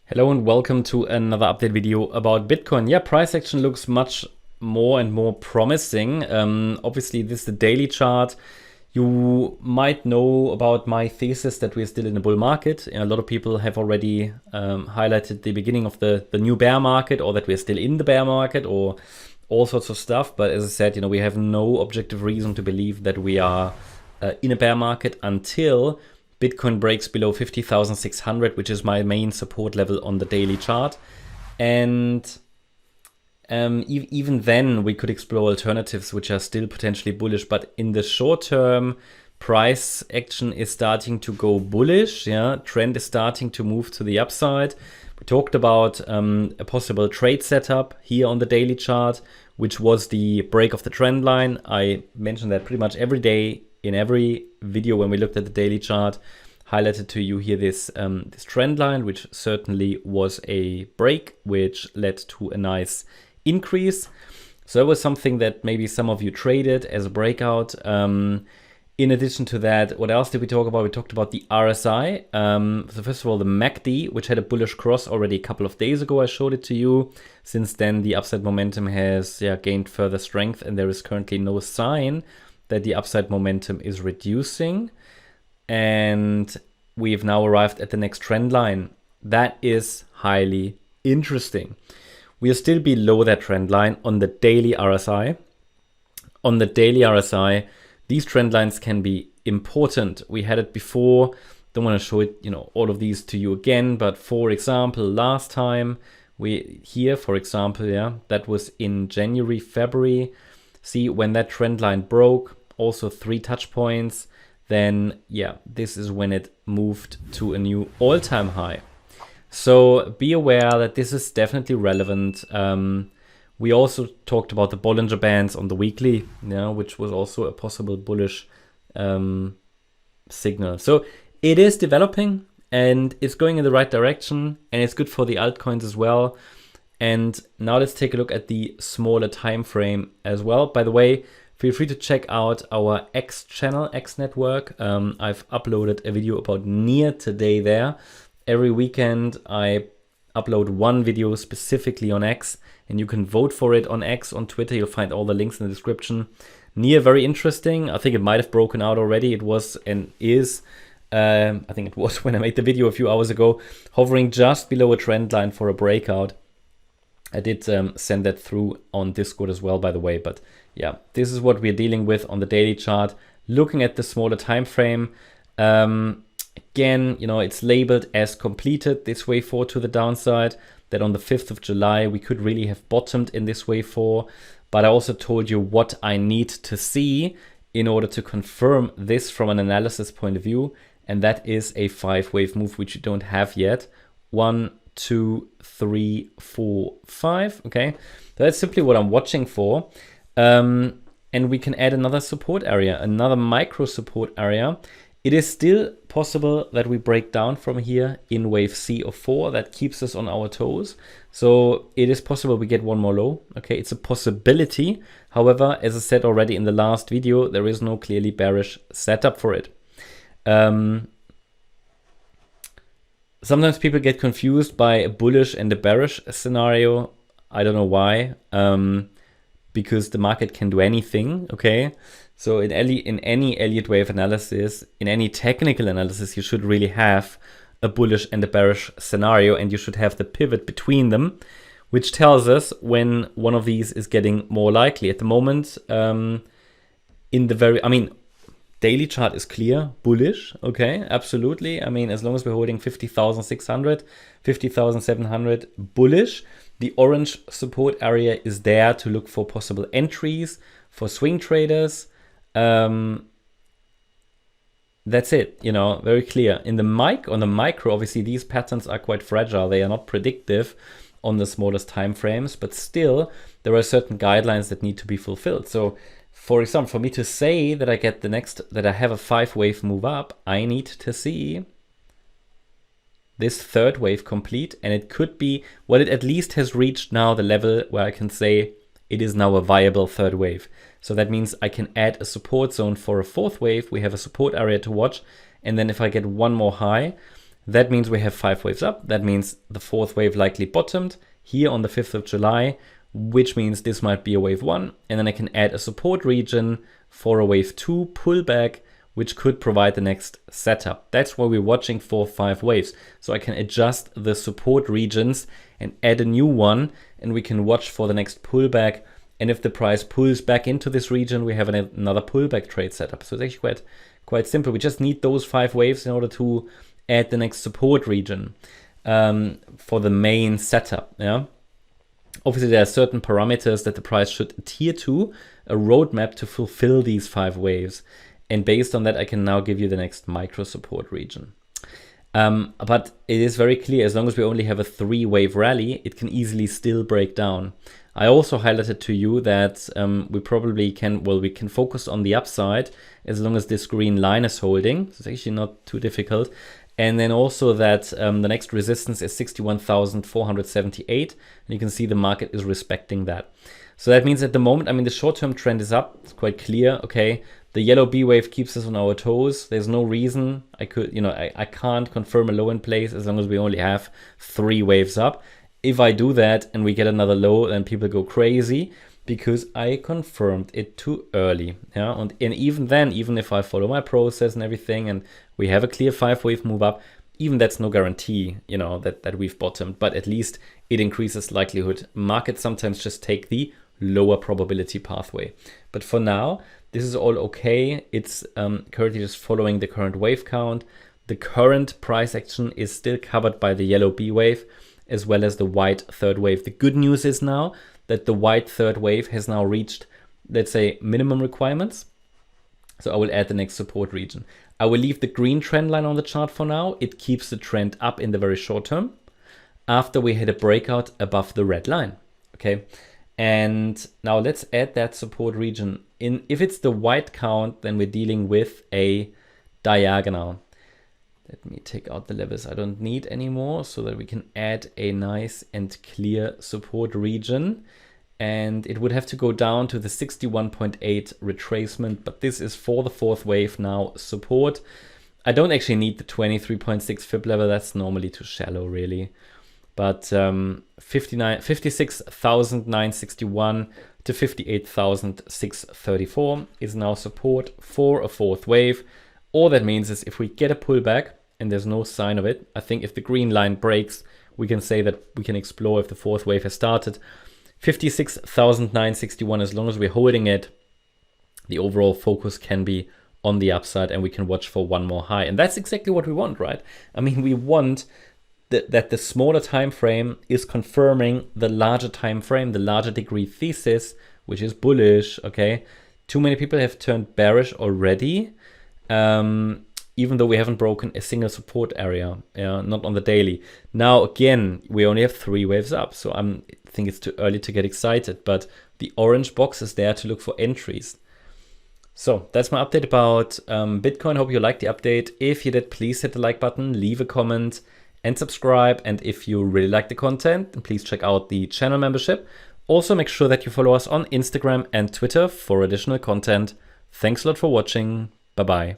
Hello and welcome to another update video about Bitcoin. Yeah, price action looks much more and more promising. Obviously, this is the daily chart. You might know about my thesis that we're still in a bull market. A lot of people have already highlighted the beginning of the new bear market, or that we're still in the bear market, or all sorts of stuff. But as I said, we have no objective reason to believe that we are in a bear market until Bitcoin breaks below 50,600, which is my main support level on the daily chart. And even then, we could explore alternatives, which are still potentially bullish. But in the short term, price action is starting to go bullish. Yeah, trend is starting to move to the upside. We talked about a possible trade setup here on the daily chart, which was the break of the trend line. I mentioned that pretty much every day in every video when we looked at the daily chart. Highlighted to you here this trend line, which certainly was a break, which led to a nice increase. So that was something that maybe some of you traded as a breakout. In addition to that, what else did we talk about? We talked about the RSI. So first of all, the MACD, which had a bullish cross already a couple of days ago. I showed it to you. Since then, the upside momentum has gained further strength, and there is currently no sign that the upside momentum is reducing. And we've now arrived at the next trend line. That is highly interesting. We are still below that trend line on the daily RSI. On the daily RSI, these trend lines can be important. We had it before. Don't want to show it, all of these to you again. But for example, last time for example, that was in January, February. See, when that trend line broke, also 3 touch points, then this is when it moved to a new all-time high. So be aware that this is definitely relevant. We also talked about the Bollinger Bands on the weekly, which was also a possible bullish signal. So it is developing and it's going in the right direction, and it's good for the altcoins as well. And now let's take a look at the smaller time frame as well. By the way, feel free to check out our X channel, X network. I've uploaded a video about NEAR today there. Every weekend I upload one video specifically on X, and you can vote for it on X. On Twitter, you'll find all the links in the description. NEAR, very interesting. I think it might have broken out already. It was and is, I think it was when I made the video a few hours ago, hovering just below a trend line for a breakout. I did send that through on Discord as well, by the way. But this is what we're dealing with on the daily chart. Looking at the smaller time frame, again, it's labeled as completed, this wave 4 to the downside. That on the 5th of July, we could really have bottomed in this wave 4. But I also told you what I need to see in order to confirm this from an analysis point of view. And that is a 5-wave move, which you don't have yet. 1, 2, 3, 4, 5. Okay, so that's simply what I'm watching for. And we can add another support area, another micro support area. It is still possible that we break down from here in wave C of 4. That keeps us on our toes. So it is possible we get one more low. Okay, it's a possibility. However, as I said already in the last video, there is no clearly bearish setup for it. Sometimes people get confused by a bullish and a bearish scenario. I don't know why. Because the market can do anything, okay? So in any Elliott Wave analysis, in any technical analysis, you should really have a bullish and a bearish scenario, and you should have the pivot between them, which tells us when one of these is getting more likely. At the moment, daily chart is clear, bullish, okay, absolutely. As long as we're holding 50,600, 50,700, bullish. The orange support area is there to look for possible entries for swing traders. That's it, very clear. On the micro, obviously these patterns are quite fragile. They are not predictive on the smallest time frames, but still there are certain guidelines that need to be fulfilled. So for example, for me to say that I get that I have a 5-wave move up, I need to see this 3rd wave complete, and it could be, well, it at least has reached now the level where I can say it is now a viable 3rd wave. So that means I can add a support zone for a 4th wave. We have a support area to watch, and then if I get one more high, That means we have 5 waves up. That means the 4th wave likely bottomed here on the 5th of July, which means this might be a wave 1. And then I can add a support region for a wave 2 pullback, which could provide the next setup. That's why we're watching for 5 waves. So I can adjust the support regions and add a new one, and we can watch for the next pullback. And if the price pulls back into this region, we have another pullback trade setup. So it's actually quite simple. We just need those 5 waves in order to add the next support region for the main setup. Yeah. Obviously, there are certain parameters that the price should adhere to, a roadmap to fulfill these 5 waves. And based on that, I can now give you the next micro support region. But it is very clear, as long as we only have a 3-wave rally, it can easily still break down. I also highlighted to you that we probably can, well, we can focus on the upside as long as this green line is holding. It's actually not too difficult. And then also that the next resistance is 61,478. And you can see the market is respecting that. So that means at the moment, I mean, the short-term trend is up. It's quite clear. Okay, the yellow B wave keeps us on our toes. There's no reason I could, you know, I can't confirm a low in place as long as we only have 3 waves up. If I do that and we get another low, then people go crazy because I confirmed it too early. Yeah, and even then, even if I follow my process and everything, and we have a clear 5-wave move up, even that's no guarantee, you know, that we've bottomed. But at least it increases likelihood. Markets sometimes just take the lower probability pathway. But for now, this is all okay. It's currently just following the current wave count. The current price action is still covered by the yellow B wave as well as the white 3rd wave. The good news is now that the white 3rd wave has now reached, let's say, minimum requirements. So I will add the next support region. I will leave the green trend line on the chart for now. It keeps the trend up in the very short term after we had a breakout above the red line. Okay. And now let's add that support region in. If it's the white count, then we're dealing with a diagonal. Let me take out the levels I don't need anymore so that we can add a nice and clear support region. And it would have to go down to the 61.8 retracement, but this is for the 4th wave now support. I don't actually need the 23.6 fib level. That's normally too shallow, really. But 56,961 to 58,634 is now support for a 4th wave. All that means is if we get a pullback and there's no sign of it, I think if the green line breaks, we can say that we can explore if the 4th wave has started. 56,961, as long as we're holding it, the overall focus can be on the upside and we can watch for one more high. And that's exactly what we want, right? I mean, we want that the smaller time frame is confirming the larger time frame, the larger degree thesis, which is bullish. Okay, too many people have turned bearish already, even though we haven't broken a single support area, not on the daily. Now again, we only have 3 waves up, so I think it's too early to get excited, but the orange box is there to look for entries. So that's my update about Bitcoin. Hope you liked the update. If you did, please hit the like button, leave a comment and subscribe. And if you really like the content, then please check out the channel membership. Also make sure that you follow us on Instagram and Twitter for additional content. Thanks a lot for watching. Bye-bye.